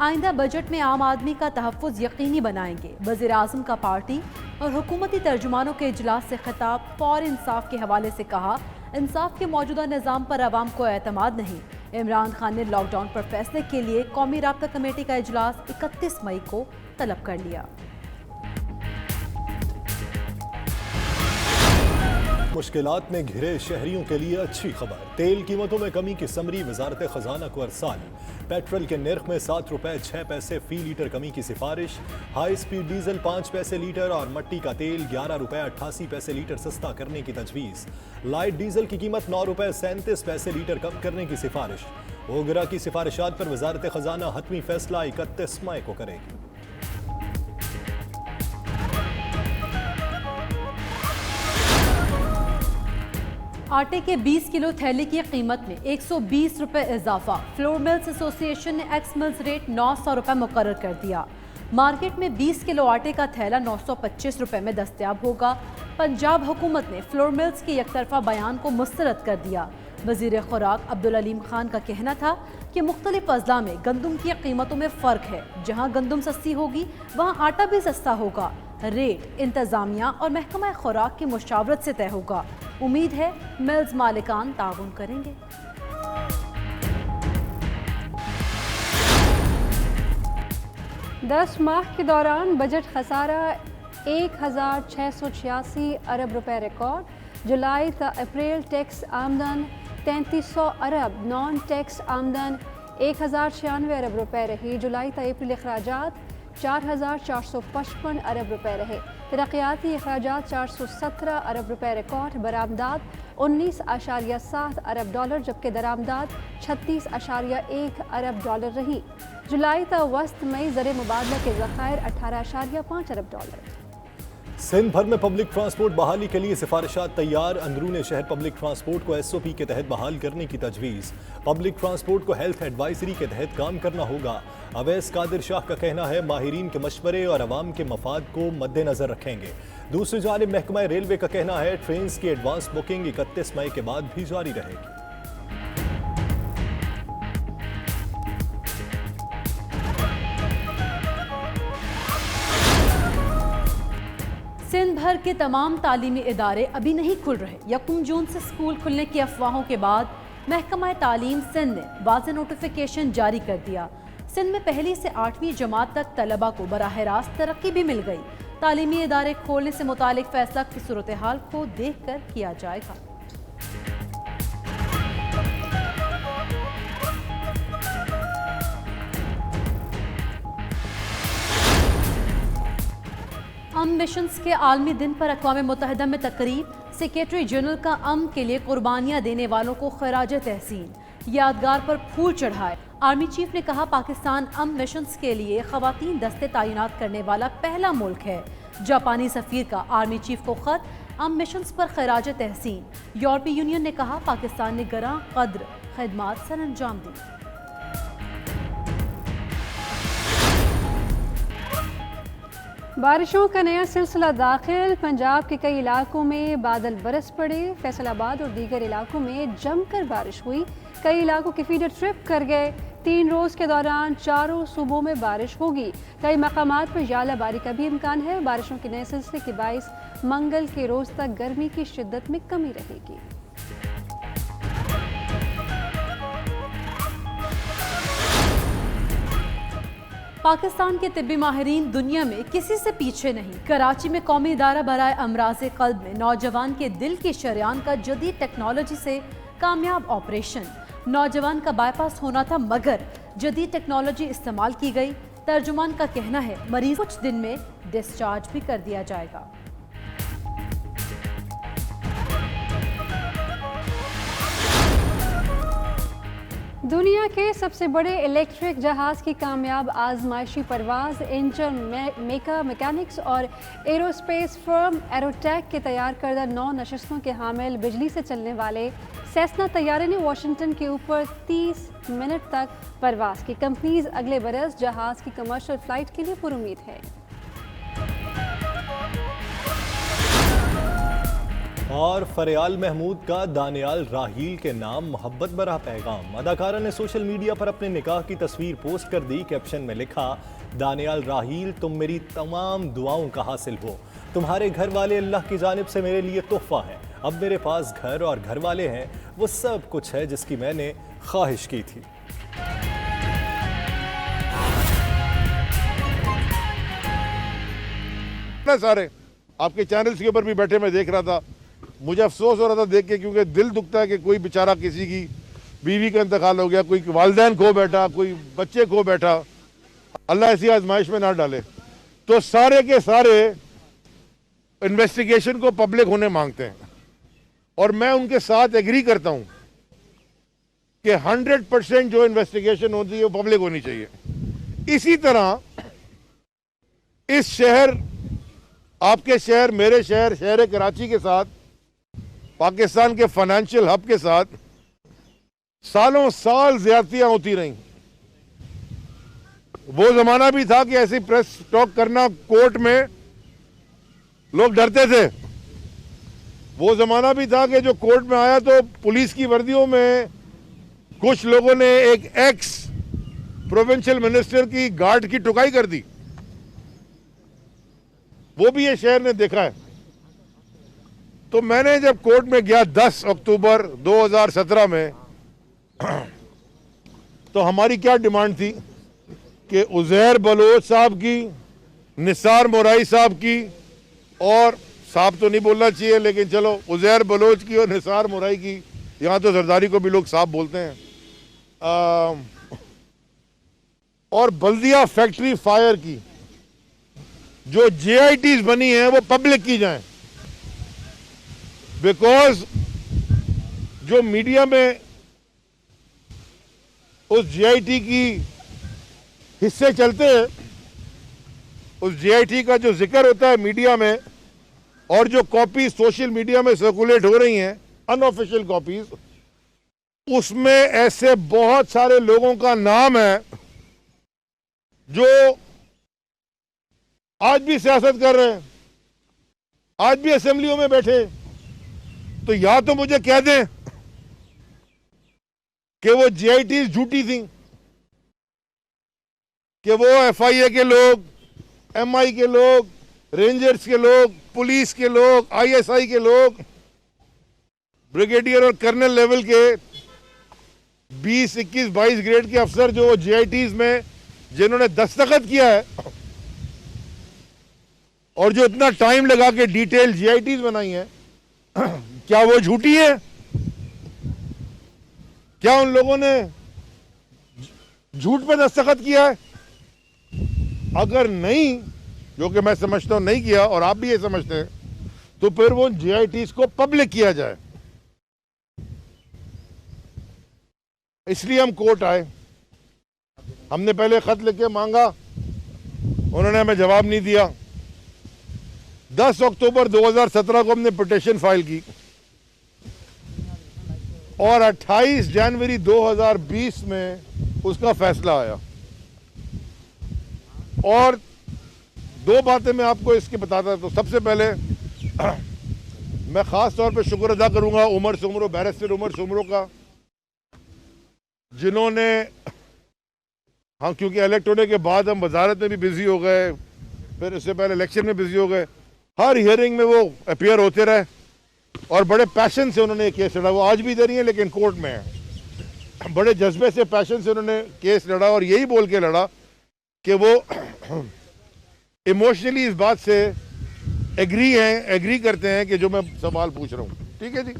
आइंदा बजट में आम आदमी का तहफ़्फ़ुज़ यकीनी बनाएंगे। वज़ीर आज़म का पार्टी और हुकूमती तर्जुमानों के इजलास से खिताब। फौर इंसाफ के हवाले से कहा, इंसाफ के मौजूदा निज़ाम पर अवाम को एतमाद नहीं। इमरान खान ने लॉकडाउन पर फैसले के लिए कौमी राब्ता कमेटी का इजलास 31 मई को तलब कर लिया। मुश्किलात में घिरे शहरियों के लिए अच्छी खबर। तेल कीमतों में कमी की समरी वजारत खजाना को अरसाल। पेट्रोल के नर्ख में 7 रुपए 6 पैसे फी लीटर कमी की सिफारिश। हाई स्पीड डीजल 5 पैसे लीटर और मट्टी का तेल 11 रुपए 88 पैसे लीटर सस्ता करने की तजवीज़। लाइट डीजल की कीमत 9 रुपए 37 पैसे लीटर कम करने की सिफारिश। ओगरा की सिफारिशात पर वजारत खजाना हतमी फैसला 31 मई को करेगी। आटे के 20 किलो थैली की कीमत में 120 रुपए इजाफा। फ्लोर मिल्स एसोसिएशन ने एक्स मिल्स रेट 900 रुपए मुकर्रर कर दिया। मार्केट में 20 किलो आटे का थैला 925 रुपए में दस्तयाब होगा। पंजाब हुकूमत ने फ्लोर मिल्स के एकतरफा बयान को मुस्तरद कर दिया। वजीर खुराक अब्दुल अलीम खान का कहना था कि मुख्तलिफ अजला में गंदम की कीमतों में फ़र्क है। जहाँ गंदम सस्ती होगी वहाँ आटा भी सस्ता होगा। रेट इंतज़ामिया और महकमा खुराक की मुशावरत से तय होगा। उम्मीद है मिल्स मालिकान ताउन करेंगे। दस माह के दौरान बजट खसारा 1686 अरब रुपए रिकॉर्ड। जुलाई से अप्रैल टैक्स आमदन 3300 अरब, नॉन टैक्स आमदन 1096 अरब रुपए रही। जुलाई से अप्रैल अखराजात 4455 अरब रुपए रहे। तरक्याती अखराजात 417 अरब रुपए रिकॉर्ड। बरामदात 19.7 अरब डॉलर, जबकि दरामदात 36.1 अरब डॉलर रही। जुलाई तक वस्त मई ज़र मुबादला के ज़खायर 18.5 अरब डॉलर। सिंध भर में पब्लिक ट्रांसपोर्ट बहाली के लिए सिफारिशात तैयार। अंदरून शहर पब्लिक ट्रांसपोर्ट को SOP के तहत बहाल करने की तजवीज़। पब्लिक ट्रांसपोर्ट को हेल्थ एडवाइजरी के तहत काम करना होगा। अवैस कादिर शाह का कहना है माहिरीन के मशवरे और अवाम के मफाद को मद्देनजर रखेंगे। दूसरी जानिब महकमा रेलवे का कहना है ट्रेन की एडवांस बुकिंग 31 मई के बाद भी जारी रहेगी। सिंध भर के तमाम तालीमी इदारे अभी नहीं खुल रहे। 1 जून से स्कूल खुलने की अफवाहों के बाद महकमा तालीम सिंध ने वाज़ेह नोटिफिकेशन जारी कर दिया। सिंध में 1ली से 8वीं जमात तक तलबा को बराह रास्त तरक्की भी मिल गई। तालीमी इदारे खोलने से मुतालिक फैसला की सूरत हाल को देख कर किया जाएगा। मिशंस के आलमी दिन पर अक़वाम मुत्तहिदा में तकरीब। सेक्रेटरी जनरल का के लिए कुर्बानियाँ देने वालों को खराज तहसीन। यादगार पर फूल चढ़ाए। आर्मी चीफ ने कहा पाकिस्तान मिशंस के लिए ख़वातीन दस्ते तैनात करने वाला पहला मुल्क है। जापानी सफ़ीर का आर्मी चीफ को ख़त। मिशंस पर खराज तहसीन। यूरोपीय यूनियन ने कहा पाकिस्तान ने गरां कद्र खिदमात सर अंजाम दी। बारिशों का नया सिलसिला दाखिल। पंजाब के कई इलाकों में बादल बरस पड़े। फैसलाबाद और दीगर इलाकों में जमकर बारिश हुई। कई इलाकों के फीडर ट्रिप कर गए। 3 रोज़ के दौरान चारों सूबों में बारिश होगी। कई मकामात पर यालाबारी का भी इम्कान है। बारिशों के नए सिलसिले के बाइस मंगल के रोज़ तक गर्मी की शिद्दत में कमी रहेगी। पाकिस्तान के तिब्बी माहिरीन दुनिया में किसी से पीछे नहीं। कराची में कौमी इदारा बराए अमराज़े क़ल्ब में नौजवान के दिल की शरियान का जदीद टेक्नोलॉजी से कामयाब ऑपरेशन। नौजवान का बाईपास होना था मगर जदीद टेक्नोलॉजी इस्तेमाल की गई। तर्जुमान का कहना है मरीज कुछ दिन में डिस्चार्ज भी कर दिया जाएगा। दुनिया के सबसे बड़े इलेक्ट्रिक जहाज़ की कामयाब आजमाइशी परवाज़। इंजन मेकर मैकेनिक्स और एरोस्पेस फर्म एरोटेक के तैयार करदा 9 नशस्तों के हामिल बिजली से चलने वाले सेस्ना तैयारे ने वाशिंगटन के ऊपर 30 मिनट तक परवाज़ की। कंपनीज अगले बरस जहाज़ की कमर्शियल फ़्लाइट के लिए पुरुमीद है। और फरियाल महमूद का दानियाल राहील के नाम मोहब्बत भरा पैगाम। अदाकारा ने सोशल मीडिया पर अपने निकाह की तस्वीर पोस्ट कर दी। कैप्शन में लिखा, दानियाल राहील, तुम मेरी तमाम दुआओं का हासिल हो। तुम्हारे घर वाले अल्लाह की जानिब से मेरे लिए तोहफा है। अब मेरे पास घर और घर वाले हैं, वो सब कुछ है जिसकी मैंने ख्वाहिश की थी। सारे आपके चैनल्स के ऊपर भी बैठे मैं देख रहा था, मुझे अफसोस हो रहा था देख के, क्योंकि दिल दुखता है कि कोई बेचारा किसी की बीवी का इंतकाल हो गया, कोई वालिदैन खो बैठा, कोई बच्चे खो बैठा। अल्लाह ऐसी आजमाइश में ना डाले। तो सारे के सारे इन्वेस्टिगेशन को पब्लिक होने मांगते हैं और मैं उनके साथ एग्री करता हूं कि 100% जो इन्वेस्टिगेशन होती है वो पब्लिक होनी चाहिए। इसी तरह इस शहर, आपके शहर, मेरे शहर, शहर कराची के साथ, पाकिस्तान के फाइनेंशियल हब के साथ सालों साल ज्यादतियां होती रहीं। वो जमाना भी था कि ऐसी प्रेस टॉक करना कोर्ट में लोग डरते थे। वो जमाना भी था कि जो कोर्ट में आया तो पुलिस की वर्दियों में कुछ लोगों ने एक एक्स प्रोविंशियल मिनिस्टर की गार्ड की टुकाई कर दी। वो भी ये शहर ने देखा है। तो मैंने जब कोर्ट में गया 10 अक्टूबर 2017 में, तो हमारी क्या डिमांड थी कि उज़ैर बलोच साहब की, निसार मोराई साहब की, और साहब तो नहीं बोलना चाहिए लेकिन चलो, उज़ैर बलोच की और निसार मोराई की, यहाँ तो जरदारी को भी लोग साहब बोलते हैं, और बल्दिया फैक्ट्री फायर की जो JITs बनी हैं वो पब्लिक की जाएं। बिकॉज जो मीडिया में उस JIT की हिस्से चलते हैं, उस JIT का जो जिक्र होता है मीडिया में, और जो कॉपी सोशल मीडिया में सर्कुलेट हो रही हैं, अनऑफिशियल कॉपीज, उसमें ऐसे बहुत सारे लोगों का नाम है जो आज भी सियासत कर रहे हैं, आज भी असेंबलियों में बैठे। तो या तो मुझे कह दें कि वो JITs झूठी थी, कि वो FIA के लोग, MI के लोग, रेंजर्स के लोग, पुलिस के लोग, ISI के लोग, ब्रिगेडियर और कर्नल लेवल के 20, 21, 22 ग्रेड के अफसर जो JITs में जिन्होंने दस्तखत किया है और जो इतना टाइम लगा के डिटेल JITs बनाई है, क्या वो झूठी है? क्या उन लोगों ने झूठ पे दस्तखत किया है? अगर नहीं, जो कि मैं समझता हूं नहीं किया और आप भी ये समझते हैं, तो फिर वो JITs को पब्लिक किया जाए। इसलिए हम कोर्ट आए। हमने पहले खत लिख के मांगा, उन्होंने हमें जवाब नहीं दिया। 10 अक्टूबर 2017 को हमने पिटीशन फाइल की और 28 जनवरी 2020 में उसका फैसला आया। और दो बातें मैं आपको इसके बताता। तो सबसे पहले मैं खास तौर पे शुक्र अदा करूंगा उमर सुमरो, बैरिस्टर उमर सुमरो का, जिन्होंने, हम क्योंकि इलेक्ट होने के बाद हम वजारत में भी बिजी हो गए, फिर इससे पहले इलेक्शन में बिजी हो गए, हर हियरिंग में वो अपीयर होते रहे और बड़े पैशन से उन्होंने केस लड़ा। वो आज भी इधर ही है लेकिन कोर्ट में है। बड़े जज्बे से, पैशन से उन्होंने केस लड़ा और यही बोल के लड़ा कि वो इमोशनली इस बात से एग्री करते हैं कि जो मैं सवाल पूछ रहा हूँ। ठीक है जी।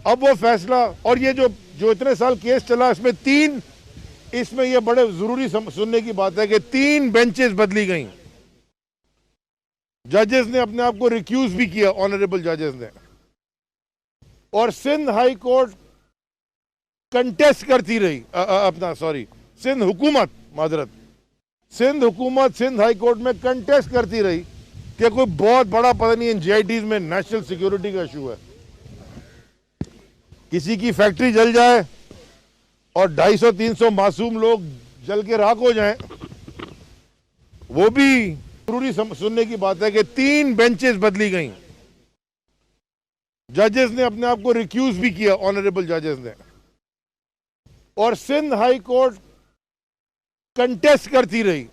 अब वो फैसला, और ये जो इतने साल केस चला, इसमें ये बड़े जरूरी सुनने की बात है कि 3 बेंचेस बदली गई। जजेस ने अपने आप को रिक्यूज भी किया, ऑनरेबल जजेस ने, और सिंध हाई कोर्ट कंटेस्ट करती रही, सिंध हुकूमत, माजरत, सिंध हुकूमत सिंध हाई कोर्ट में कंटेस्ट करती रही कि कोई बहुत बड़ा, पता नहीं इन JITs में नेशनल सिक्योरिटी का इशू है, किसी की फैक्ट्री जल जाए और 250-300 मासूम लोग जल के राख हो जाएं, वो भी जरूरी सुनने की बात है कि 3 बेंचेस बदली गई। जजेस ने अपने आप को रिक्यूज भी किया, ऑनरेबल जजेस ने, और सिंध हाई कोर्ट कंटेस्ट करती रही